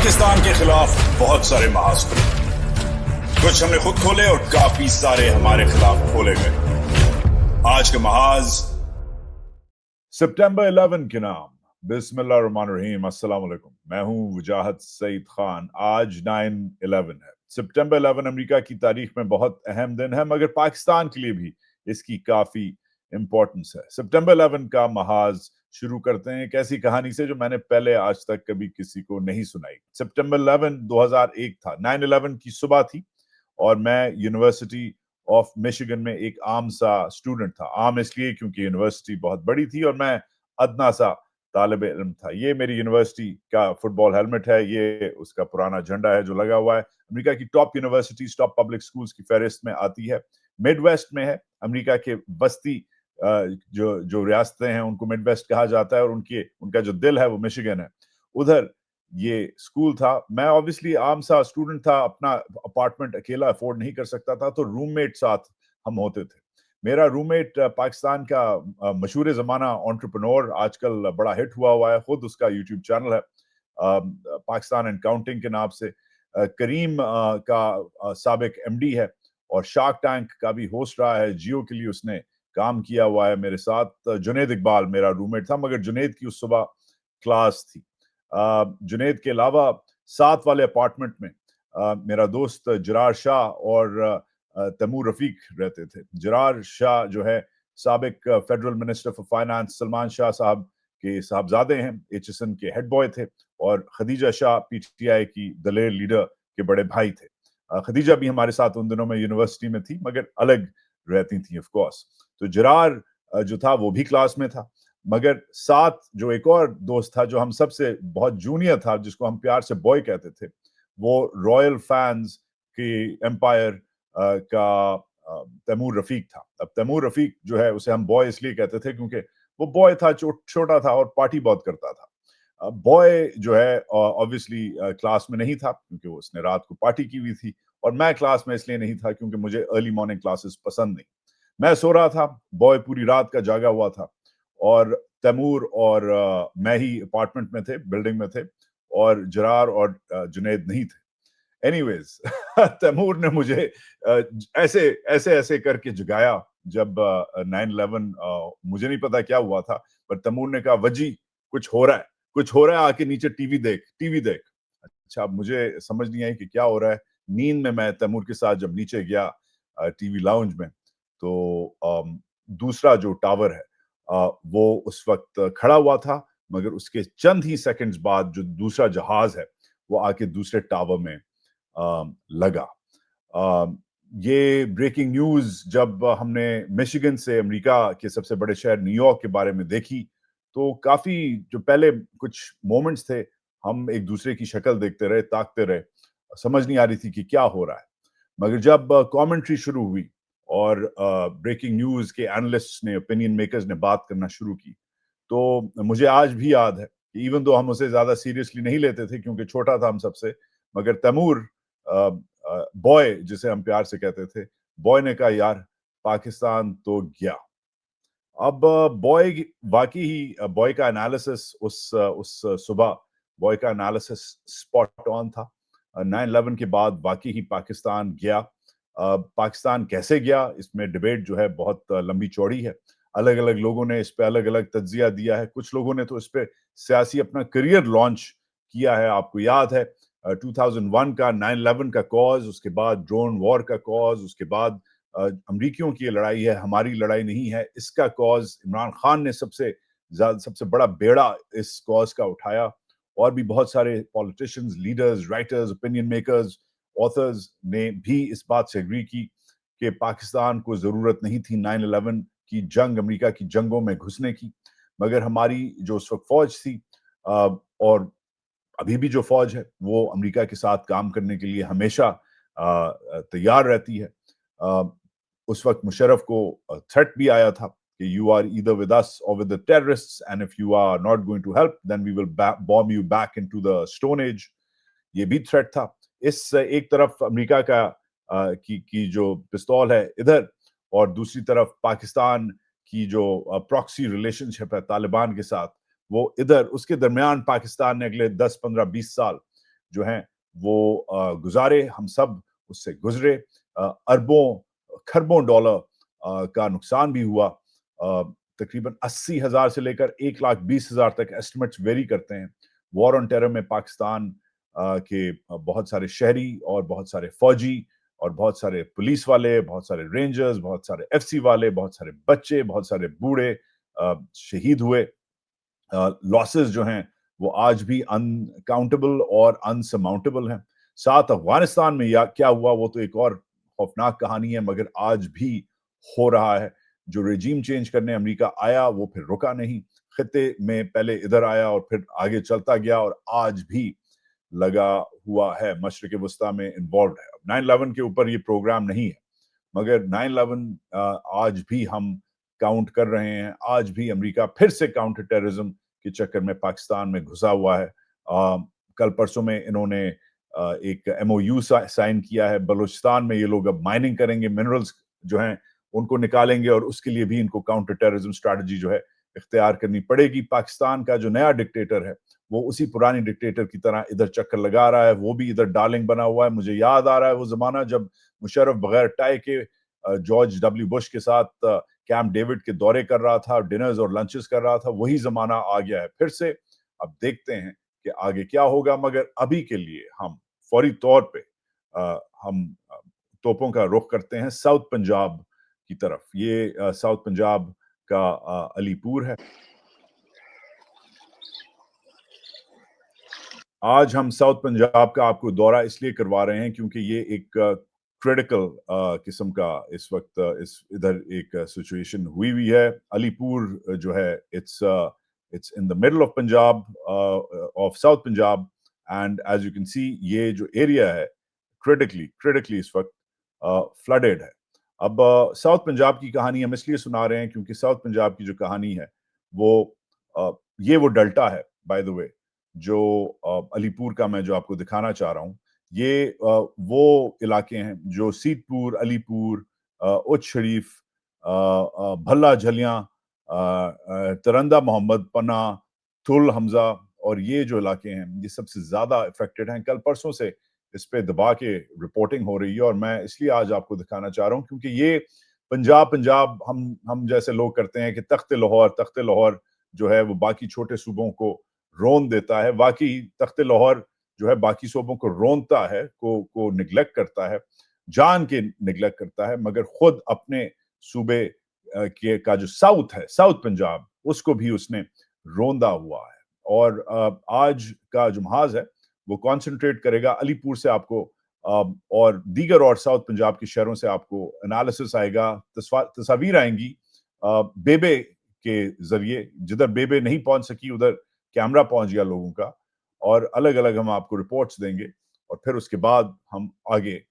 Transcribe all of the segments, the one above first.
पाकिस्तान के खिलाफ बहुत सारे महाज खुले, कुछ हमने खुद खोले और काफी सारे हमारे खिलाफ खोले गए। आज के महाज सितंबर 11 के नाम। बिस्मिल्लाहिर्रहमानिर्रहीम, अस्सलाम वालेकुम। मैं हूं वजाहत सईद खान। आज 9/11 है। सितंबर 11 अमेरिका की तारीख में बहुत अहम दिन है, मगर पाकिस्तान के लिए भी इसकी काफी इंपॉर्टेंस है। सितंबर 11 का महाज शुरू करते हैं एक ऐसी कहानी से जो मैंने पहले आज तक कभी किसी को नहीं सुनाई। सितंबर 11 2001 था। 9/11 की सुबह थी और मैं यूनिवर्सिटी ऑफ मिशिगन में एक आम सा स्टूडेंट था। आम इसलिए क्योंकि यूनिवर्सिटी बहुत बड़ी थी और मैं अदना सा तालिब इल्म था। ये मेरी यूनिवर्सिटी का फुटबॉल हेलमेट है, ये उसका पुराना झंडा है जो लगा हुआ है। अमेरिका की top universities, top public schools की फहरिस्त में आती है। मिड वेस्ट में है। अमेरिका के बस्ती जो रियासतें हैं उनको मिड वेस्ट कहा जाता है और उनका जो दिल है वो मिशिगन है। उधर ये स्कूल था। मैं ऑब्वियसली आम सा स्टूडेंट था, अपना अपार्टमेंट अकेला अफोर्ड नहीं कर सकता था, तो रूममेट साथ हम होते थे। मेरा रूममेट पाकिस्तान का मशहूर ज़माना एंटरप्रेन्योर, आजकल बड़ा हिट हुआ है, खुद उसका यूट्यूब चैनल है पाकिस्तान एंड काउंटिंग के नाम से। करीम का साबिक एमडी है और शार्क टैंक का भी होस्ट रहा है। जियो के लिए उसने काम किया हुआ है। मेरे साथ जुनैद इकबाल मेरा रूममेट था, मगर जुनैद की उस सुबह क्लास थी। जुनैद के अलावा 7 वाले अपार्टमेंट में मेरा दोस्त जरार शाह और तैमूर रफीक रहते थे। जरार शाह जो है साबिक federal minister for finance Salman Shah साहब के साहबजादे हैं, एचएसएन के हेड बॉय थे, और खदीजा शाह पीटीआई की दलेर लीडर के बड़े भाई थे। खदीजा भी हमारे साथ उन दिनों में यूनिवर्सिटी में थी, मगर अलग रहती थी ऑफ कोर्स। तो जरार जो था वो भी क्लास में था, मगर साथ जो एक और दोस्त था जो हम सबसे बहुत जूनियर था, जिसको हम प्यार से बॉय कहते थे, वो रॉयल फैंस की एम्पायर का तैमूर रफीक था। अब तैमूर रफीक जो है उसे हम बॉय इसलिए कहते थे क्योंकि वो बॉय था, छोटा था और पार्टी बहुत करता था। बॉय जो है ऑब्वियसली क्लास में नहीं था क्योंकि उसने रात को पार्टी की हुई थी, और मैं क्लास में इसलिए नहीं था क्योंकि मुझे अर्ली मॉर्निंग क्लासेस पसंद नहीं। मैं सो रहा था, बॉय पूरी रात का जागा हुआ था, और तैमूर और मैं ही अपार्टमेंट में थे, बिल्डिंग में थे, और जरार और जुनैद नहीं थे। एनीवेज तैमूर ने मुझे ऐसे ऐसे ऐसे करके जगाया जब 9/11 मुझे नहीं पता क्या हुआ था, पर तैमूर ने कहा, वजी कुछ हो रहा है, कुछ हो रहा है, आके नीचे टीवी देख, टीवी देख। अच्छा, मुझे समझ नहीं आई कि क्या हो रहा है। नींद में मैं तैमूर के साथ जब नीचे गया टीवी लाउंज में, तो दूसरा जो टावर है वो उस वक्त खड़ा हुआ था, मगर उसके चंद ही सेकंड्स बाद जो दूसरा जहाज है वो आके दूसरे टावर में लगा। ये ब्रेकिंग न्यूज जब हमने मिशिगन से अमेरिका के सबसे बड़े शहर न्यूयॉर्क के बारे में देखी, तो काफी जो पहले कुछ मोमेंट्स थे, हम एक दूसरे की शक्ल देखते रहे, ताकते रहे, समझ नहीं आ रही थी कि क्या हो रहा है। मगर जब कमेंट्री शुरू हुई और ब्रेकिंग न्यूज के एनालिस्ट्स ने, ओपिनियन मेकर्स ने बात करना शुरू की, तो मुझे आज भी याद है कि इवन दो हम उसे ज्यादा सीरियसली नहीं लेते थे क्योंकि छोटा था हम सबसे, मगर तैमूर बॉय जिसे हम प्यार से कहते थे, बॉय ने कहा, यार पाकिस्तान तो गया। अब बॉय वाकई ही बॉय का एनालिसिस उस सुबह बॉय का एनालिसिस स्पॉट ऑन था। 9/11 के बाद वाकई ही पाकिस्तान गया। पाकिस्तान कैसे गया, इसमें डिबेट जो है बहुत लंबी चौड़ी है। अलग अलग लोगों ने इस पे अलग अलग तज्जिया दिया है। कुछ लोगों ने तो इस पे सियासी अपना करियर लॉन्च किया है। आपको याद है 2001 का 9/11 का कॉज, उसके बाद ड्रोन वॉर का कॉज, उसके बाद अमरीकियों की लड़ाई है, हमारी लड़ाई नहीं है, इसका कॉज इमरान खान ने सबसे बड़ा बेड़ा इस कॉज का उठाया। और भी बहुत सारे politicians, leaders, writers, opinion makers, authors ने भी इस बात से एग्री की कि पाकिस्तान को जरूरत नहीं थी 9/11 की जंग, अमेरिका की जंगों में घुसने की। मगर हमारी जो उस वक्त फौज थी और अभी भी जो फौज है, वो अमेरिका के साथ काम करने के लिए हमेशा तैयार रहती है। उस वक्त मुशर्रफ को थ्रेट भी आया था कि you are either with us or with the terrorists, and if you are not going to help then we will bomb you back into the stone age. ये भी थ्रेट था। इस एक तरफ अमेरिका की जो पिस्तौल है इधर, और दूसरी तरफ पाकिस्तान की जो प्रॉक्सी रिलेशनशिप है तालिबान के साथ, वो इधर। उसके दरमियान पाकिस्तान ने अगले 10, 15, 20 साल جو ہیں وہ गुजारे, हम सब उससे गुजरे, अरबों खरबों डॉलर का नुकसान भी हुआ, तकरीबन 80,000 से लेकर 1,20,000 तक एस्टिमेट्स वेरी करते हैं। वॉर ऑन टेरर में पाकिस्तान के बहुत सारे शहरी और बहुत सारे फौजी और बहुत सारे पुलिस वाले, बहुत सारे रेंजर्स, बहुत सारे एफसी वाले, बहुत सारे बच्चे, बहुत सारे बूढ़े शहीद हुए। लॉसेस जो हैं वो आज भी अनकाउंटेबल और अनसमाउंटेबल हैं। साथ अफगानिस्तान में या क्या हुआ वो तो एक और खौफनाक कहानी है, मगर आज भी हो रहा है। जो रेजीम चेंज करने अमेरिका आया वो फिर रुका नहीं, खित्ते में पहले इधर आया और फिर आगे चलता गया और आज भी लगा हुआ है, मशरिक वस्ता में इन्वॉल्व है। 9/11 के ऊपर ये प्रोग्राम नहीं है, मगर 9/11 आज भी हम काउंट कर रहे हैं। आज भी अमेरिका फिर से काउंटर टेररिज्म के चक्कर में पाकिस्तान में घुसा हुआ है। कल परसों में इन्होंने एक MOU साइन किया है। बलूचिस्तान में ये लोग अब माइनिंग करेंगे, मिनरल्स जो हैं उनको निकालेंगे और उसके लिए भी इनको काउंटर टेररिज्म स्ट्रैटेजी जो है इख्तियार करनी पड़ेगी। पाकिस्तान का जो नया डिक्टेटर है वो उसी पुरानी डिक्टेटर की तरह इधर चक्कर लगा रहा है, वो भी इधर डार्लिंग बना हुआ है। मुझे याद आ रहा है वो जमाना जब मुशर्रफ बगैर टाई के जॉर्ज W बुश के साथ कैंप डेविड के दौरे कर रहा था, डिनर्स और लंचेस कर रहा था। वही जमाना आ गया है फिर से। अब देखते हैं कि आगे क्या होगा, मगर अभी के लिए हम फौरी तौर पे हम तोपों का रुख करते हैं साउथ पंजाब की तरफ। ये साउथ पंजाब का अलीपुर है। आज हम साउथ पंजाब का आपको दौरा इसलिए करवा रहे हैं क्योंकि ये एक क्रिटिकल किस्म का इस वक्त इस इधर एक सिचुएशन हुई है। अलीपुर जो है it's in the middle of Punjab, of South Punjab, and as you can see ये जो एरिया है critically इस वक्त flooded है। अब साउथ पंजाब की कहानी हम इसलिए सुना रहे हैं क्योंकि साउथ पंजाब की जो कहानी है वो ये वो डेल्टा है बाय द वे जो अलीपुर का मैं जो आपको दिखाना चाह रहा हूँ। ये वो इलाके हैं जो सीतपुर, अलीपुर, उच्च शरीफ, भल्ला झलियां, तरंदा मोहम्मद, पन्ना, थुल हमजा और ये जो इलाके हैं ये सबसे ज्यादा अफेक्टेड हैं। कल परसों से इस पे दबा के रिपोर्टिंग हो रही है और मैं इसलिए आज आपको दिखाना चाह रहा हूँ क्योंकि ये पंजाब हम जैसे लोग करते हैं कि तख्ते लाहौर जो है वो बाकी छोटे सूबों को रोन देता है। वाकई तख्ते लाहौर जो है बाकी सूबों को रोनता है, को निगलेक्ट करता है, जान के निगलेक्ट करता है, मगर खुद अपने सूबे के का जो साउथ है, साउथ पंजाब, उसको भी उसने रोंदा हुआ है। और आज का जो महाज है वो कॉन्सेंट्रेट करेगा अलीपुर से आपको और दीगर और साउथ पंजाब के शहरों से आपको एनालिसिस आएगा, तस्वीर आएंगी बेबे के जरिए। जिधर बेबे नहीं पहुंच सकी उधर कैमरा पहुंच गया लोगों का, और अलग अलग हम आपको रिपोर्ट्स देंगे और फिर उसके बाद हम आगे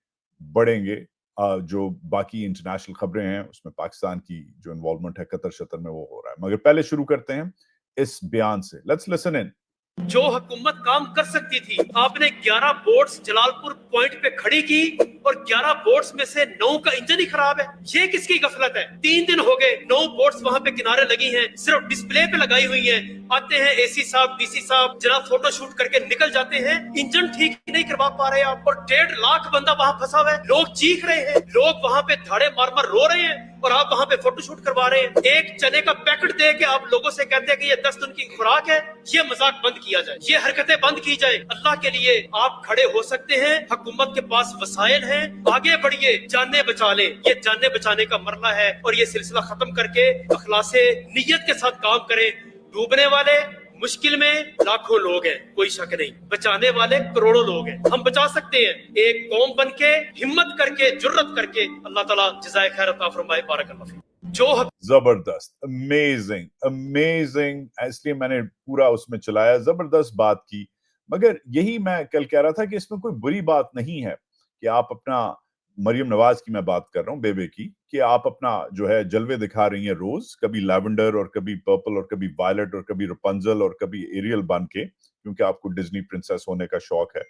बढ़ेंगे। जो बाकी इंटरनेशनल खबरें हैं उसमें पाकिस्तान की जो इन्वॉल्वमेंट है कतर शतर में वो हो रहा है, मगर पहले शुरू करते हैं इस बयान से। Let's listen in. जो हुकूमत काम कर सकती थी, आपने 11 बोट्स जलालपुर पॉइंट पे खड़ी की और 11 बोट्स में से 9 का इंजन ही खराब है। ये किसकी गफलत है? 3 दिन हो गए 9 बोट्स वहां पे किनारे लगी हैं, सिर्फ डिस्प्ले पे लगाई हुई हैं। आते हैं AC साहब, DC साहब, जरा फोटो शूट करके निकल जाते हैं। इंजन ठीक नहीं करवा पा रहे आप, और 1.5 लाख बंदा वहां फंसा हुआ है। लोग चीख रहे हैं, लोग वहां पे धाड़े मार मार रो रहे हैं और आप वहां पे फोटो शूट करवा रहे हैं। एक चने का पैकेट दे के आप लोगों से कहते हैं कि ये 10 दिन की खुराक है। ये मजाक बंद किया जाए, ये हरकतें बंद की जाए। अल्लाह के लिए आप खड़े हो सकते हैं, हुकूमत के पास वसाइल हैं, आगे बढ़िए, जाने बचा ले। ये जाने बचाने का मरला है और ये सिलसिला खत्म करके अखलासे नियत के साथ काम करें। डूबने वाले मुश्किल में लाखों लोग हैं, कोई शक नहीं, बचाने वाले करोड़ों लोग हैं। हम बचा सकते हैं, एक कौम बन के, हिम्मत करके, जुर्रत करके। अल्लाह ताला जज़ाए खैर अता फरमाए। बारकल्लाह फीक। जो जबरदस्त, अमेजिंग, इसलिए मैंने पूरा उसमें चलाया, जबरदस्त बात की। मगर यही मैं कल कह रहा था कि इसमें कोई बुरी बात नहीं है कि आप अपना, मरियम नवाज की मैं बात कर रहा हूँ, बेबे की, कि आप अपना जो है जलवे दिखा रही हैं रोज, कभी लैवेंडर और कभी पर्पल और कभी वायलेट और कभी रपंजल और कभी एरियल बन के, क्योंकि आपको डिज्नी प्रिंसेस होने का शौक है।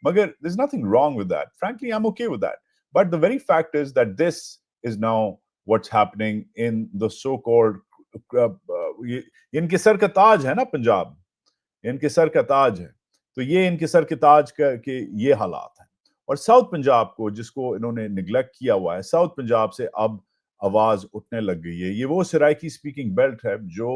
मगर there's nothing wrong with that. Frankly, I'm okay with that. But the very fact is that this is now what's happening in the so-called इनके सर का ताज है ना पंजाब, इनके सर का ताज है। تو یہ ان کے سر کے تاج کا کہ یہ حالات ہیں. اور ساؤتھ پنجاب کو جس کو انہوں نے نگلیکٹ کیا ہوا ہے, ساؤتھ پنجاب سے اب آواز اٹھنے لگ گئی ہے. یہ وہ سرائکی سپیکنگ بیلٹ ہے جو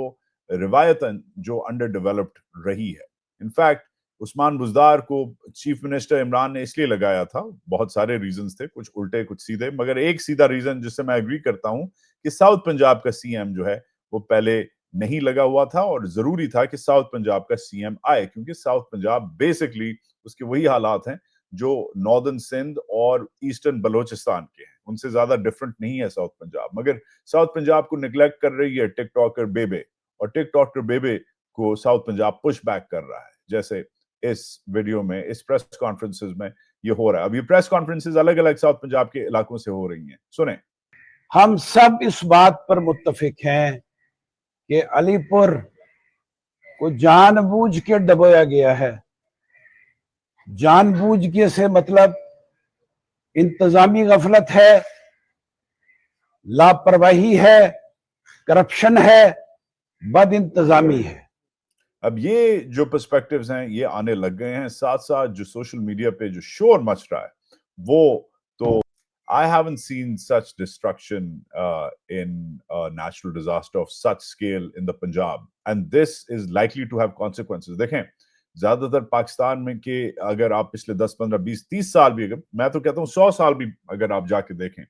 روایتاً جو انڈر ڈیولپڈ رہی ہے. انفیکٹ عثمان بزدار کو چیف منسٹر عمران نے اس لیے لگایا تھا, بہت سارے ریزنز تھے, کچھ الٹے کچھ سیدھے, مگر ایک سیدھا ریزن جس سے میں ایگری کرتا ہوں کہ ساؤتھ پنجاب کا سی ایم جو ہے وہ پہلے نہیں لگا ہوا تھا, اور ضروری تھا کہ ساؤتھ پنجاب کا سی ایم آئے, کیونکہ ساؤتھ پنجاب بیسکلی اس کے وہی حالات ہیں جو ناردرن سندھ اور ایسٹرن بلوچستان کے ہیں, ان سے زیادہ ڈفرنٹ نہیں ہے ساؤتھ پنجاب. مگر ساؤتھ پنجاب کو نگلیکٹ کر رہی ہے ٹک ٹاکر بیبے, اور ٹک ٹاکر بیبے کو ساؤتھ پنجاب پش بیک کر رہا ہے, جیسے اس ویڈیو میں, اس پریس کانفرنسز میں یہ ہو رہا ہے. اب یہ پریس کانفرنسز الگ الگ ساؤتھ پنجاب کے علاقوں سے ہو رہی ہیں, سنیں. ہم سب اس بات پر متفق ہیں کہ علی پور کو جان بوجھ کے ڈبویا گیا ہے. جان بوجھ کے سے مطلب انتظامی غفلت ہے, لاپرواہی ہے, کرپشن ہے, بد انتظامی ہے. اب یہ جو پرسپیکٹیوز ہیں یہ آنے لگ گئے ہیں, ساتھ ساتھ جو سوشل میڈیا پہ جو شور مچ رہا ہے وہ تو I haven't seen such destruction in a natural disaster of such scale in the Punjab, and this is likely to have consequences. دیکھیں زیادہ تر پاکستان میں کہ اگر آپ پچھلے 10 15 20 30 سال بھی, اگر میں تو کہتا ہوں 100 سال بھی اگر آپ جا کے دیکھیں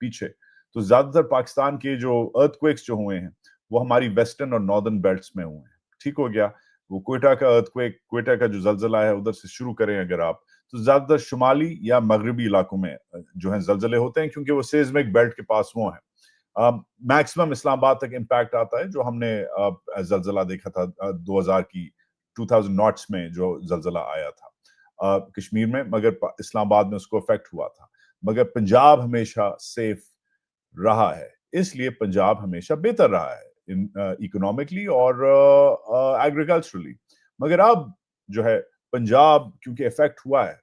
پیچھے, تو زیادہ تر پاکستان کے جو ارتھ کویکس جو ہوئے ہیں وہ ہماری ویسٹرن اور ناردرن بیلٹس میں ہوئے ہیں. ٹھیک ہو گیا, وہ کوئٹہ کا ارتھ کویک, کوئٹہ کا جو زلزلہ ہے ادھر سے شروع کریں اگر آپ, تو زیادہ تر شمالی یا مغربی علاقوں میں جو ہیں زلزلے ہوتے ہیں, کیونکہ وہ سیزمک بیلٹ کے پاس وہ ہیں. میکسیمم اسلام آباد تک امپیکٹ آتا ہے, جو ہم نے زلزلہ دیکھا تھا 2000 نوٹس میں جو زلزلہ آیا تھا کشمیر میں, مگر اسلام آباد میں اس کو افیکٹ ہوا تھا. مگر پنجاب ہمیشہ سیف رہا ہے, اس لیے پنجاب ہمیشہ بہتر رہا ہے اکنامکلی اور ایگریکلچرلی. مگر اب جو ہے پنجاب کیونکہ افیکٹ ہوا ہے,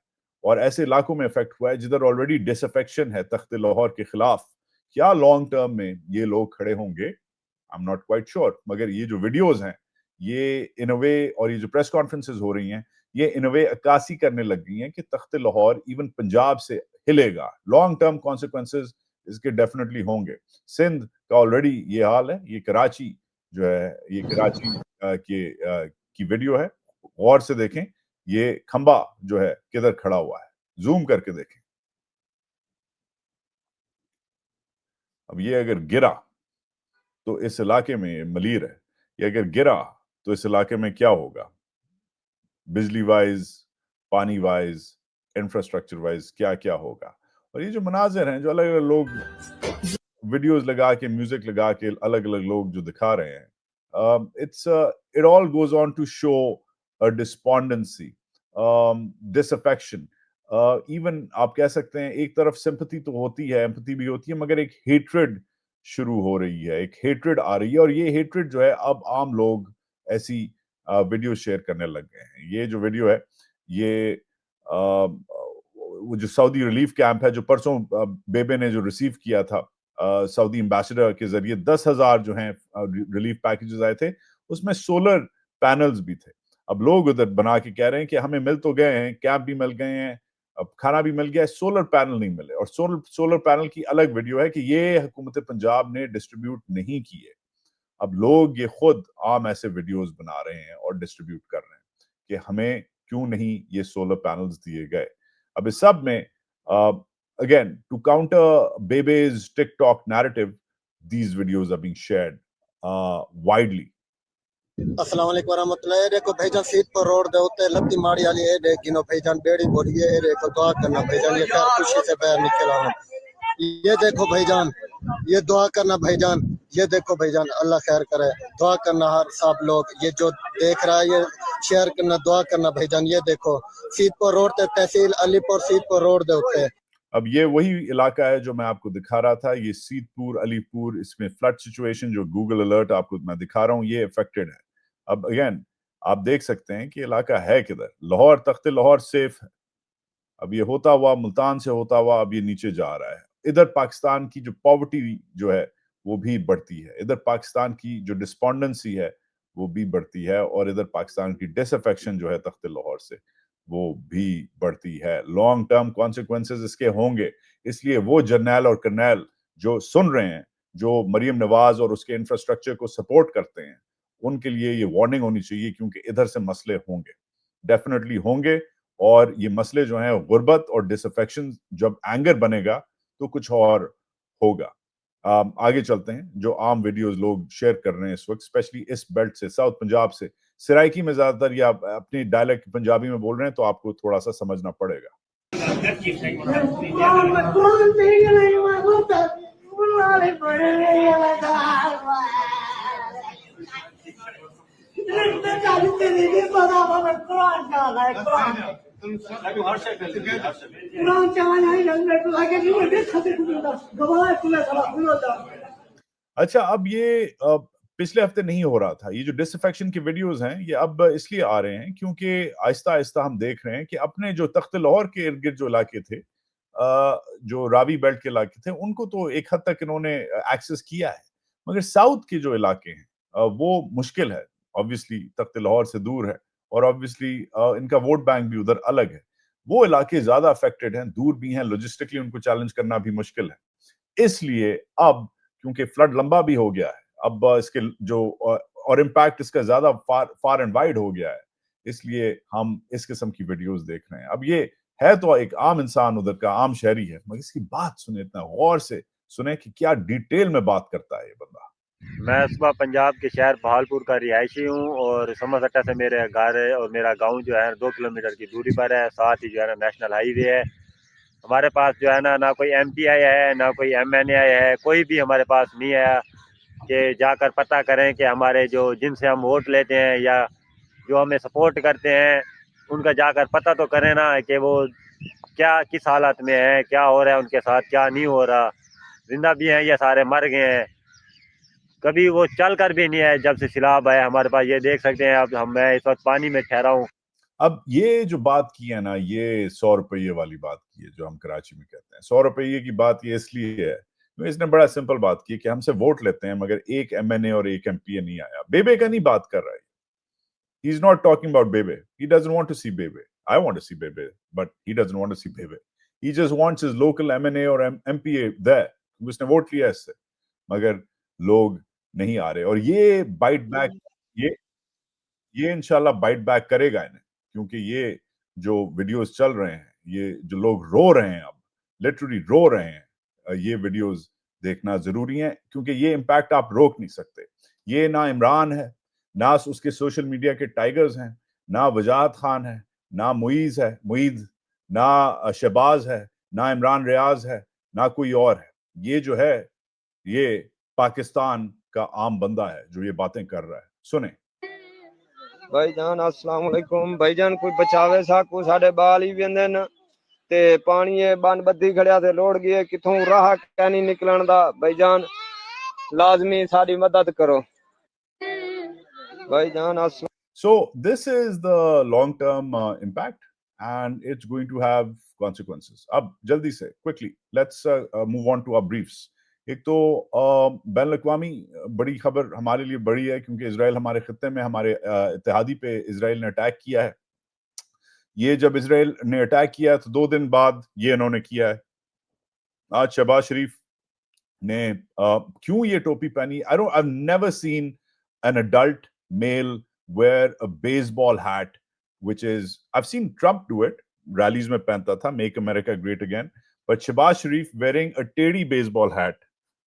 اور ایسے علاقوں میں افیکٹ ہوا ہے جدھر آلریڈی ڈس افیکشن ہے تخت لاہور کے خلاف, کیا لانگ ٹرم میں یہ لوگ کھڑے ہوں گے I'm not quite sure. مگر یہ جو ویڈیوز ہیں یہ ان اے وے, اور یہ جو پریس کانفرنسز ہو رہی ہیں یہ ان اے وے عکاسی کرنے لگ گئی ہیں کہ تخت لاہور ایون پنجاب سے ہلے گا. لانگ ٹرم کانسیکوینسز اس کے ڈیفینیٹلی ہوں گے. سندھ کا آلریڈی یہ حال ہے, یہ کراچی جو ہے, یہ کراچی کی ویڈیو ہے, غور سے دیکھیں یہ کھمبا جو ہے کدھر کھڑا ہوا ہے, زوم کر کے دیکھیں. اب یہ اگر گرا تو اس علاقے میں ملیر ہے, یہ اگر گرا تو اس علاقے میں کیا ہوگا, بجلی وائز, پانی وائز, انفراسٹرکچر وائز کیا کیا ہوگا. اور یہ جو مناظر ہیں جو الگ الگ لوگ ویڈیوز لگا کے, میوزک لگا کے الگ الگ لوگ جو دکھا رہے ہیں, it all goes on to show a despondency, disaffection, even آپ کہہ سکتے ہیں ایک طرف سمپتھی تو ہوتی ہے, ایمپتھی بھی ہوتی ہے, مگر ایک ہیٹرڈ شروع ہو رہی ہے, ایک ہیٹرڈ آ رہی ہے, اور یہ ہیٹرڈ جو ہے اب عام لوگ ایسی ویڈیو شیئر کرنے لگ گئے ہیں. یہ جو ویڈیو ہے یہ وہ جو سعودی ریلیف کیمپ ہے جو پرسوں بیبے نے جو ریسیو کیا تھا سعودی امبیسڈر کے ذریعے, 10,000 جو ہیں ریلیف پیکیجز آئے تھے, اس میں سولر پینلز بھی تھے. اب لوگ ادھر بنا کے کہہ رہے ہیں کہ ہمیں مل تو گئے ہیں, کیمپ بھی مل گئے ہیں, اب کھانا بھی مل گیا ہے, سولر پینل نہیں ملے. اور سولر پینل کی الگ ویڈیو ہے کہ یہ حکومت پنجاب نے ڈسٹریبیوٹ نہیں کیے. اب لوگ یہ خود عام ایسے ویڈیوز بنا رہے ہیں اور ڈسٹریبیوٹ کر رہے ہیں کہ ہمیں کیوں نہیں یہ سولر پینلز دیے گئے. اب اس سب میں again to counter Bebe's TikTok narrative, these videos are being shared widely. السلام علیکم ورحمۃ اللہ. یہ دیکھو بھائی جان سیٹ پر روڈ دے ہوتے لتی ماڑی والی, یہ دیکھو بھائی جان بیڑی بولی, یہ دیکھو دعا کرنا بھائی جان, یہ خیر خوشی سے باہر نکل آنا. یہ دیکھو بھائی جان, یہ دعا کرنا بھائی جان, یہ دیکھو بھائی جان اللہ خیر کرے, دعا کرنا ہر سب لوگ, یہ جو دیکھ رہا ہے یہ شیئر کرنا, دعا کرنا بھائی جان. یہ دیکھو سیٹ پر روڈ تے تحصیل علی پور سیٹ پر روڈ دے ہوتے. اب یہ وہی علاقہ ہے جو میں آپ کو دکھا رہا تھا, یہ سیت پور, علی پور, اس میں فلڈ سچویشن جو گوگل الرٹ آپ کو میں دکھا رہا ہوں یہ افیکٹڈ ہے. اب اگین آپ دیکھ سکتے ہیں کہ علاقہ ہے کدھر, لاہور, تخت لاہور سیف ہے. اب یہ ہوتا ہوا ملتان سے ہوتا ہوا اب یہ نیچے جا رہا ہے. ادھر پاکستان کی جو پاورٹی جو ہے وہ بھی بڑھتی ہے, ادھر پاکستان کی جو ڈسپونڈنسی ہے وہ بھی بڑھتی ہے, اور ادھر پاکستان کی ڈس افیکشن جو ہے تخت لاہور سے वो भी बढ़ती है। लॉन्ग टर्म कॉन्सिक्वेंसेस इसके होंगे, इसलिए वो जर्नैल और कर्नैल जो सुन रहे हैं, जो मरियम नवाज और उसके इंफ्रास्ट्रक्चर को सपोर्ट करते हैं, उनके लिए ये वार्निंग होनी चाहिए, क्योंकि इधर से मसले होंगे, डेफिनेटली होंगे। और ये मसले जो हैं गुर्बत और डिसअफेक्शन, जब एंगर बनेगा तो कुछ और होगा। आगे चलते हैं। जो आम वीडियोस लोग शेयर कर रहे हैं इस वक्त, स्पेशली इस बेल्ट से, साउथ पंजाब से, सराइकी में ज्यादातर या अपनी डायलेक्ट पंजाबी में बोल रहे हैं, तो आपको थोड़ा सा समझना पड़ेगा। अच्छा, अब ये पिछले हफ्ते नहीं हो रहा था। ये जो डिसअफेक्शन की वीडियोस हैं, ये अब इसलिए आ रहे हैं क्योंकि आहिस्ता आहिस्ता हम देख रहे हैं कि अपने जो तख्त लाहौर के इर्द गिर्द जो इलाके थे, जो रावी बेल्ट के इलाके थे, उनको तो एक हद तक इन्होंने एक्सेस किया है, मगर साउथ के जो इलाके हैं वो मुश्किल है। ऑब्वियसली तख्त लाहौर से दूर है, और ऑब्वियसली इनका वोट बैंक भी उधर अलग है। वो इलाके ज्यादा अफेक्टेड हैं, दूर भी हैं, लॉजिस्टिकली उनको चैलेंज करना भी मुश्किल है। इसलिए अब क्योंकि फ्लड लंबा भी हो गया है, अब इसके जो और इम्पैक्ट इसका ज्यादा फार एंड वाइड हो गया है, इसलिए हम इस किस्म की वीडियोस देख रहे हैं। अब ये है तो एक आम इंसान, उधर का आम शहरी है, मगर इसकी बात सुने, इतना गौर से सुने कि क्या डिटेल में बात करता है ये बंदा। मैं सुबह पंजाब के शहर बहालपुर का रिहायशी हूँ, और समरसट्टा से मेरे घर है और मेरा गांव जो है 2 किलोमीटर की दूरी पर है। साथ ही जो है ना नेशनल हाईवे है। हमारे पास जो है ना कोई MP आया है, ना कोई MNA आया है, कोई भी हमारे पास नहीं आया कि जाकर पता करें कि हमारे जो जिनसे हम वोट लेते हैं या जो हमें सपोर्ट करते हैं, उनका जाकर पता तो करें ना कि वो क्या किस हालत में है, क्या हो रहा है उनके साथ, क्या नहीं हो रहा, जिंदा भी हैं या सारे मर गए हैं। कभी वो चल कर भी नहीं है जब से सैलाब आया हमारे पास। ये देख सकते हैं अब मैं इस वक्त पानी में ठहरा हूँ। अब ये जो बात की है ना, ये 100 रुपये वाली बात की है, जो हम कराची में कहते हैं 100 रुपये की बात, ये इसलिए है क्योंकि इसने बड़ा सिंपल बात की कि हमसे वोट लेते हैं, मगर एक MNA और एक MP नहीं आया। बेबे का नहीं बात कर रहा है। He's not talking about Bebe. He doesn't want to see Bebe. I want to see Bebe, but he doesn't want to see Bebe. He just wants his local MNA or MPA there. उसने vote लिया इससे, मगर लोग नहीं आ रहे। और ये bite back, ये इंशाल्लाह बाइट बैक करेगा इन्हें, क्योंकि ये जो वीडियोस चल रहे हैं, ये जो लोग रो रहे हैं, अब लिटरली रो रहे हैं, ये वीडियोस देखना जरूरी है, क्योंकि ये इम्पैक्ट आप रोक नहीं सकते। ये ना इमरान है, ना उसके सोशल मीडिया के टाइगर्स हैं, ना वजाहत खान है, ना मुईद, ना शहबाज है, ना इमरान रियाज है, ना कोई और है। ये जो है, ये पाकिस्तान का आम बंदा है जो ये बातें कर रहा है। सुने। भाईजान अस्सलाम वालेकुम। भाईजान कोई बचावे साकू साडे बाल ही वेंदे न ते पानी बन बद्दी खड़िया ते लोड़ गई किथों राह कैनी निकलन दा। भाईजान लाजमी साडी मदद करो भाईजान। So this is the long term impact, and it's going to have consequences. अब जल्दी से quickly let's move on to our briefs. एक तो बैन अक़वामी बड़ी खबर हमारे लिए बड़ी है, क्योंकि इजराइल हमारे खत्ते में, हमारे इत्तेहादी पे इजराइल ने अटैक किया है। ये जब इजराइल ने अटैक किया है तो 2 दिन बाद ये इन्होंने किया है। आज शहबाज शरीफ ने क्यों ये टोपी पहनी? I've never seen an adult male wear a baseball hat, which is, I've seen Trump do it, rallies में पहनता था, Make America Great Again, but Shehbaz Sharif wearing a teddy baseball hat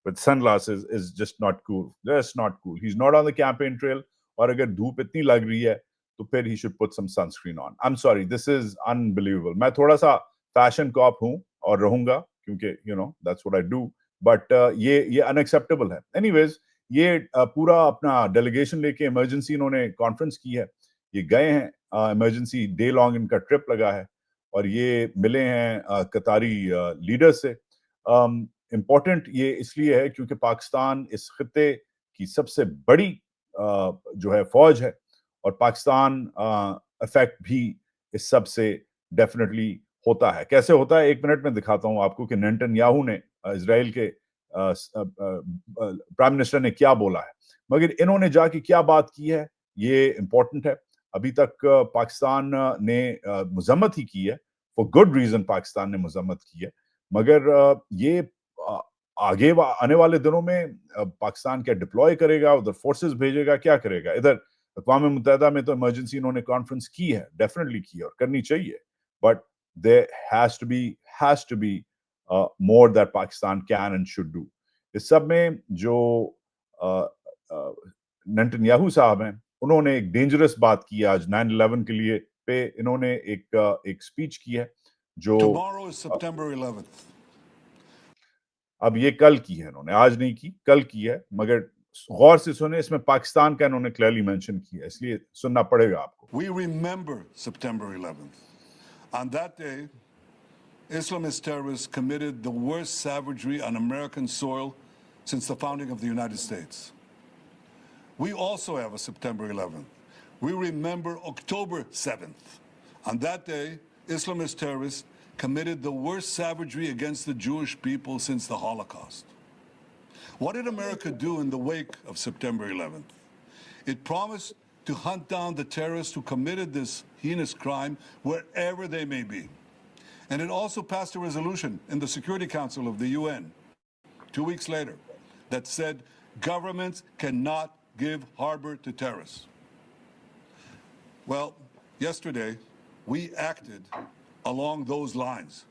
with sunglasses is just not cool. Just not cool. He's not on the campaign trail, और अगर धूप इतनी लग रही है तो फिर he should put some sunscreen on. I'm sorry, this is unbelievable. मैं थोड़ा सा fashion cop हूँ और रहूंगा, क्योंकि you know that's what I do, but ये unacceptable है। Anyways, ये पूरा अपना डेलीगेशन लेके इमरजेंसी इन्होंने कॉन्फ्रेंस की है। ये गए हैं, इमरजेंसी डे लॉन्ग इनका ट्रिप लगा है, और ये मिले हैं कतारी लीडर से। इम्पोर्टेंट ये इसलिए है क्योंकि पाकिस्तान इस खित्ते की सबसे बड़ी जो है फौज है, और पाकिस्तान इफेक्ट भी इस सब से डेफिनेटली होता है। कैसे होता है 1 मिनट में दिखाता हूं आपको कि नेतन्याहू ने, इजराइल के प्राइम मिनिस्टर ने क्या बोला है, मगर इन्होंने जाके क्या बात की है, ये इंपॉर्टेंट है। अभी तक पाकिस्तान ने मजम्मत ही की है, फॉर गुड रीजन पाकिस्तान ने मजम्मत की है, मगर ये आगे आने वाले दिनों में पाकिस्तान क्या डिप्लॉय करेगा, उधर फोर्सेस भेजेगा, क्या करेगा? इधर अक़वाम मुत्तहिदा में तो इमरजेंसी इन्होंने कॉन्फ्रेंस की है, डेफिनेटली की है और करनी चाहिए, but there has to be more that Pakistan can and should do. इस सब में जो नेतन्याहू साहब हैं, उन्होंने एक डेंजरस बात की आज 9/11 के लिए पे इन्होंने एक स्पीच की है जो Tomorrow is September 11th. अब ये कल की है, इन्होंने आज नहीं की, कल की है, मगर गौर से सुने, इसमें पाकिस्तान का इन्होंने क्लियरली मेंशन किया है, इसलिए सुनना पड़ेगा आपको। We remember September 11th. On that day, Islamist terrorists committed the worst savagery on American soil since the founding of the United States. We also have a September 11th. We remember October 7th. On that day, Islamist terrorists committed the worst savagery against the Jewish people since the Holocaust. What did America do in the wake of September 11th? It promised to hunt down the terrorists who committed this heinous crime wherever they may be. And it also passed a resolution in the Security Council of the UN 2 weeks later that said governments cannot give harbor to terrorists. Well, yesterday we acted along those lines.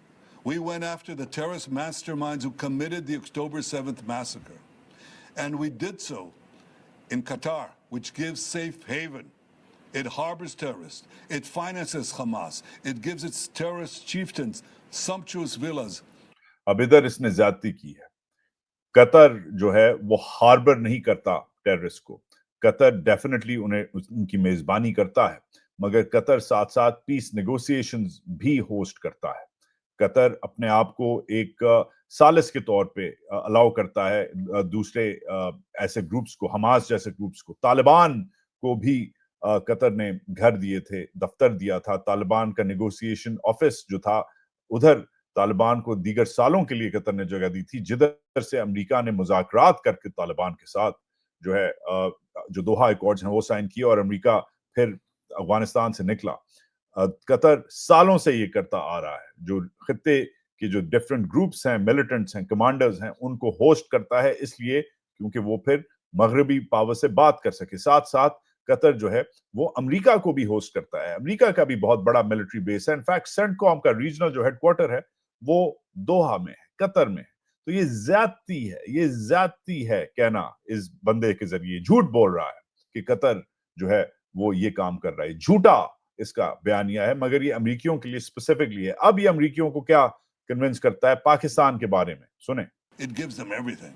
We went after the terrorist masterminds who committed the October 7th massacre. And we did so in Qatar, which gives safe haven. It harbors terrorists. It finances Hamas. It gives its terrorist chieftains sumptuous villas. अब इधर इसने ज्यादती की है। Qatar जो है वो harbour नहीं करता टेररिस्ट को। कतर डेफिनेटली उन्हें उनकी मेजबानी करता है, मगर कतर साथ साथ पीस नेगोशिएशंस भी होस्ट करता है। कतर अपने आप को एक सालिस के तौर पे अलाउ करता है दूसरे ऐसे ग्रुप्स को, हमास जैसे ग्रुप्स को। तालिबान को भी कतर ने घर दिए थे, दफ्तर दिया था। तालिबान का नेगोशिएशन ऑफिस जो था, उधर तालिबान को दीगर सालों के लिए कतर ने जगह दी थी, जिधर से अमेरिका ने मुज़ाकरात करके तालिबान के साथ जो है जो दोहा एकॉर्ड्स हैं वो साइन किए और अमेरिका फिर अफगानिस्तान से निकला। कतर सालों से ये करता आ रहा है, जो खित्ते के जो डिफरेंट ग्रुप्स हैं, मिलिटेंट्स हैं, कमांडर्स हैं, उनको होस्ट करता है, इसलिए क्योंकि वो फिर मगरबी पावर से बात कर सके। साथ साथ कतर जो है वो अमेरिका को भी होस्ट करता है। अमेरिका का भी बहुत बड़ा मिलिट्री बेस है। इनफैक्ट सेंटकॉम का रीजनल जो हेडक्वार्टर है वो दोहा में है, कतर में है। तो ये ज्यादती है कहना इस बंदे के जरिए। झूठ बोल रहा है कि कतर जो है वो ये काम कर रहा है। झूठा इसका बयानिया है, मगर ये अमेरिकियों के लिए स्पेसिफिकली है। अब ये अमेरिकियों को क्या कन्विंस करता है पाकिस्तान के बारे में, सुने। It gives them everything.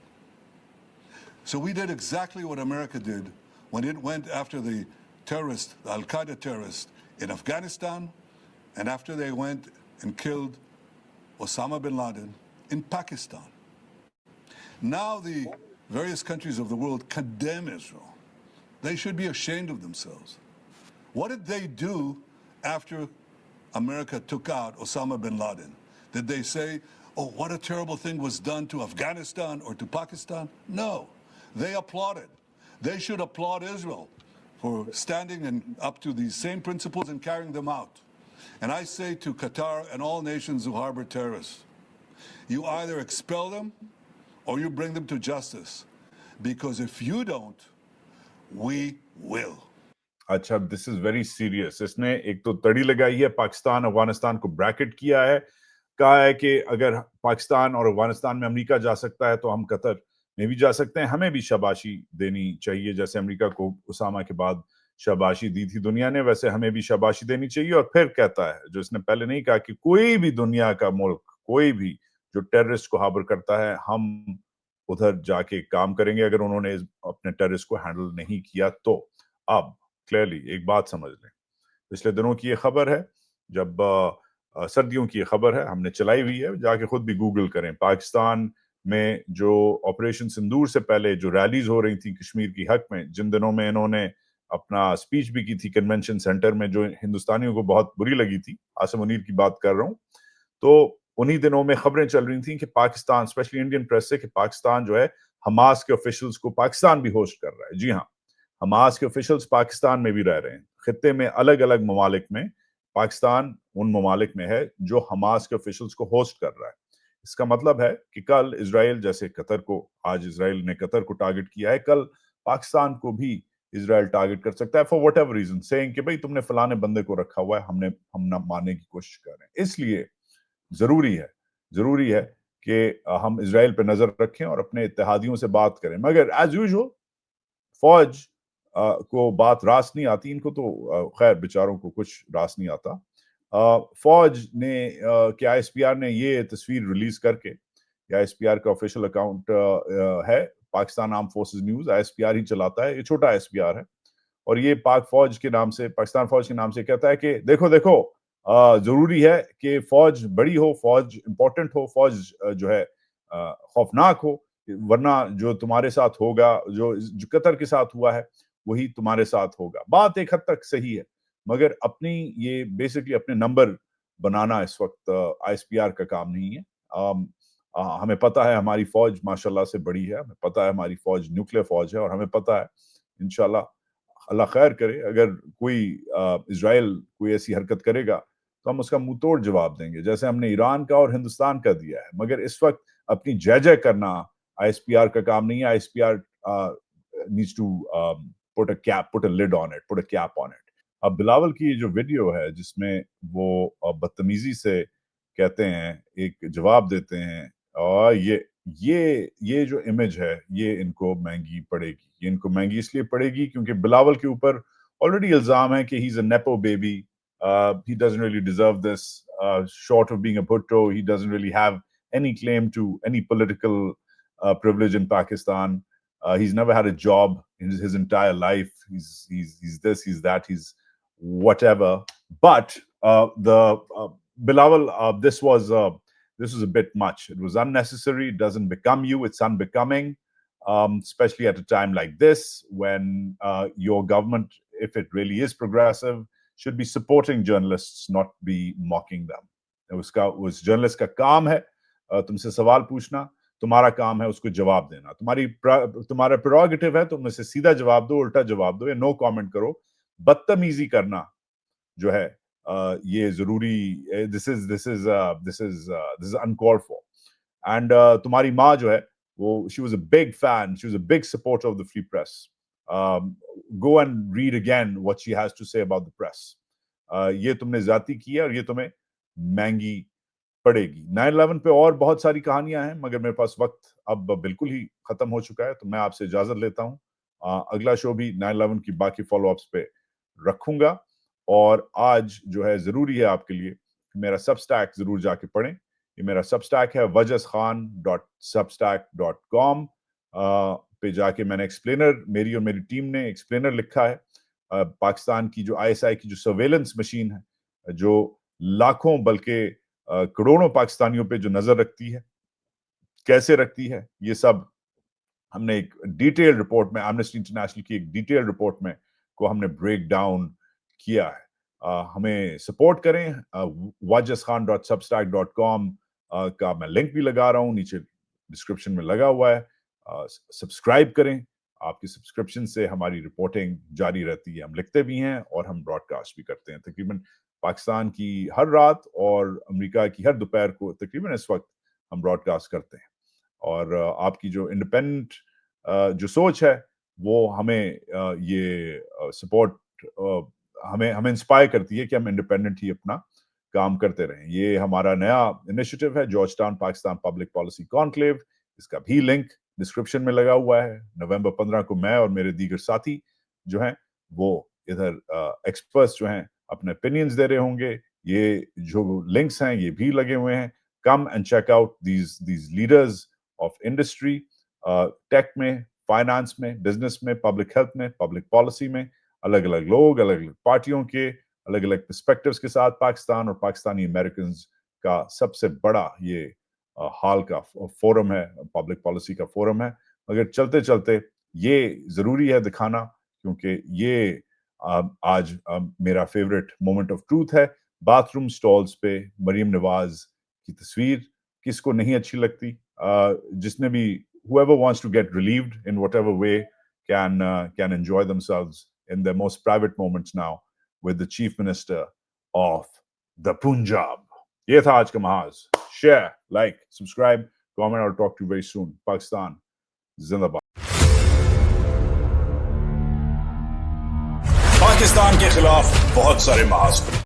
So we did exactly what America did when it went after the terrorists, the Al-Qaeda terrorists in Afghanistan, and after they went and killed Osama bin Laden in Pakistan. Now the various countries of the world condemn Israel. They should be ashamed of themselves. What did they do after America took out Osama bin Laden? Did they say, oh, what a terrible thing was done to Afghanistan or to Pakistan? No, they applauded. They should applaud Israel for standing and up to these same principles and carrying them out. And I say to Qatar and all nations who harbor terrorists, you either expel them or you bring them to justice. Because if you don't, we will. अच्छा, this is very serious. इसने एक तो तड़ी लगाई है, पाकिस्तान अफगानिस्तान को bracket किया है, कहा है कि अगर पाकिस्तान और अफगानिस्तान में अमेरिका जा सकता है तो हम कतर में भी जा सकते हैं। हमें भी शाबाशी देनी चाहिए, जैसे अमेरिका को उसामा के बाद शाबाशी दी थी दुनिया ने, वैसे हमें भी शाबाशी देनी चाहिए। और फिर कहता है, जो इसने पहले नहीं कहा, कि कोई भी दुनिया का मुल्क, कोई भी जो टेररिस्ट को हार्बर करता है, हम उधर जाके काम करेंगे अगर उन्होंने अपने टेररिस्ट को हैंडल नहीं किया तो। अब क्लियरली एक बात समझ लें, पिछले दिनों की ये खबर है, जब सर्दियों की ये खबर है, हमने चलाई हुई है, जाके खुद भी गूगल करें। पाकिस्तान में जो ऑपरेशन सिंदूर से पहले जो रैलीज हो रही थी कश्मीर की हक में, जिन दिनों में इन्होंने अपना स्पीच भी की थी कन्वेंशन सेंटर में, जो हिंदुस्तानियों को बहुत बुरी लगी थी, आसिम मुनीर की बात कर रहा हूँ, तो उन्हीं दिनों में खबरें चल रही थी कि पाकिस्तान, स्पेशली इंडियन प्रेस से, कि पाकिस्तान जो है हमास के ऑफिशियल्स को पाकिस्तान भी होस्ट कर रहा है। जी हाँ, हमास के ऑफिशियल्स पाकिस्तान में भी रह रहे हैं। खित्ते में अलग अलग ममालिक में पाकिस्तान उन ममालिक में है जो हमास के ऑफिशियल्स को होस्ट कर रहा है। इसका मतलब है कि कल इजराइल, जैसे कतर को, आज इजराइल ने कतर को टारगेट किया है, कल पाकिस्तान को भी इजराइल टारगेट कर सकता है for whatever reason, saying कि भाई तुमने फलाने बंदे को रखा हुआ है, हम ना मारने की कोशिश कर रहे हैं। इसलिए जरूरी है कि हम इजराइल पे नजर रखें और अपने इत्तेहादियों से बात करें। मगर एज यूजुअल फौज को बात रास नहीं आती, इनको तो खैर बेचारों को कुछ रास नहीं आता। फौज ने कि ISPR ने ये तस्वीर रिलीज करके, ISPR का ऑफिशियल अकाउंट है Pakistan arm forces news, ISPR ही चलाता है, ये छोटा ISPR है, और ये पाक फौज के नाम से, पाकिस्तान फौज के नाम से कहता है कि देखो जरूरी है कि फौज बड़ी हो, फौज इंपॉर्टेंट हो, फौज जो है खौफनाक हो, वरना जो तुम्हारे साथ होगा, जो कतर के साथ हुआ है वही तुम्हारे साथ होगा। बात एक हद तक सही है, मगर अपनी ये बेसिकली अपने नंबर बनाना इस वक्त ISPR का काम नहीं है। हमें पता है हमारी फौज माशाल्लाह से बड़ी है, हमें पता है हमारी फौज न्यूक्लियर फौज है, और हमें पता है इंशाल्लाह अल्लाह खैर करे अगर कोई इजराइल कोई ऐसी हरकत करेगा तो हम उसका मुंह तोड़ जवाब देंगे, जैसे हमने ईरान का और हिंदुस्तान का दिया है। मगर इस वक्त अपनी जय जय करना ISPR का काम नहीं है। ISPR needs to put a lid on it, put a cap on it. अब बिलावल की जो वीडियो है जिसमें वो बदतमीजी से कहते हैं, एक जवाब देते हैं, और ये जो इमेज है ये इनको महंगी पड़ेगी। ये इनको महंगी इसलिए पड़ेगी क्योंकि बिलावल के ऊपर ऑलरेडी इल्जाम है कि he is a nepo baby, he doesn't really deserve this, short of being a Bhutto, he doesn't really have any claim to any political privilege in Pakistan. He's never had a job in his entire life. He's this, he's that, he's whatever. But Bilawal, this was a bit much. It was unnecessary. It doesn't become you. It's unbecoming, especially at a time like this when your government, if it really is progressive, should be supporting journalists, not be mocking them. उस journalist का काम है तुमसे सवाल पूछना, तुम्हारा काम है उसको जवाब देना, तुम्हारा प्रेरोगेटिव है, तुम उसे सीधा जवाब दो, उल्टा जवाब दो या नो कमेंट करो। बदतमीजी करना जो है ये जरूरी, this is uncalled for. And तुम्हारी माँ जो है वो she was a big fan, she was a big supporter of the free press. go and read again what she has to say about the press. ये तुमने जाती की है और ये तुम्हें महंगी पड़ेगी। 9/11 पे और बहुत सारी कहानियां हैं, मगर मेरे पास वक्त अब बिल्कुल ही खत्म हो चुका है, तो मैं आपसे इजाजत लेता हूं। अगला शो भी 9/11 की बाकी फॉलोअप्स पे रखूंगा, और आज जो है जरूरी है आपके लिए मेरा सबस्टैक जरूर जाके पढ़ें। ये मेरा सबस्टैक है wajazkhan.substack.com पे जाके मैंने एक्सप्लेनर, मेरी और मेरी टीम ने एक्सप्लेनर लिखा है पाकिस्तान की जो ISI की जो सर्वेलेंस मशीन है, जो लाखों बल्कि करोड़ों पाकिस्तानियों पे जो नजर रखती है, कैसे रखती है, ये सब हमने एक डिटेल रिपोर्ट में, एमनेस्टी इंटरनेशनल की एक डिटेल रिपोर्ट में को हमने ब्रेक डाउन किया है। हमें सपोर्ट करें, wajazkhan.substack.com का मैं लिंक भी लगा रहा हूँ, नीचे डिस्क्रिप्शन में लगा हुआ है। सब्सक्राइब करें, आपकी सब्सक्रिप्शन से हमारी रिपोर्टिंग जारी रहती है, हम लिखते भी हैं और हम ब्रॉडकास्ट भी करते हैं। तकरीबन पाकिस्तान की हर रात और अमेरिका की हर दोपहर को तकरीबन इस वक्त हम ब्रॉडकास्ट करते हैं। और आपकी जो इंडिपेंडेंट जो सोच है वो हमें ये सपोर्ट हमें इंस्पायर करती है कि हम इंडिपेंडेंट ही अपना काम करते रहें। ये हमारा नया इनिशिएटिव है, George town Pakistan public policy conclave, इसका भी लिंक डिस्क्रिप्शन में लगा हुआ है। नवंबर 15 को मैं और मेरे दीगर साथी जो हैं वो इधर एक्सपर्ट्स जो हैं अपने ओपिनियंस दे रहे होंगे। ये जो लिंक्स हैं ये भी लगे हुए हैं। Come and check out these leaders of industry, tech में, फाइनेंस में, बिजनेस में, पब्लिक हेल्थ में, पब्लिक पॉलिसी में, अलग अलग लोग, अलग अलग पार्टियों के अलग अलग पर्सपेक्टिव्स के साथ पाकिस्तान और पाकिस्तानी अमेरिकन्स का सबसे बड़ा ये हाल का फोरम है, पब्लिक पॉलिसी का फोरम है। मगर चलते चलते ये जरूरी है दिखाना, क्योंकि ये आज मेरा फेवरेट मोमेंट ऑफ ट्रूथ है। बाथरूम स्टॉल्स पे मरीम नवाज की तस्वीर किसको नहीं अच्छी लगती? जिसने भी, whoever wants to get relieved in whatever way can enjoy themselves in their most private moments now with the Chief Minister of the Punjab. یہ تھا آج کا محاذ. Share, like, subscribe, comment. I'll talk to you very soon. Pakistan زندہ باد. پاکستان کے خلاف بہت سارے محاذ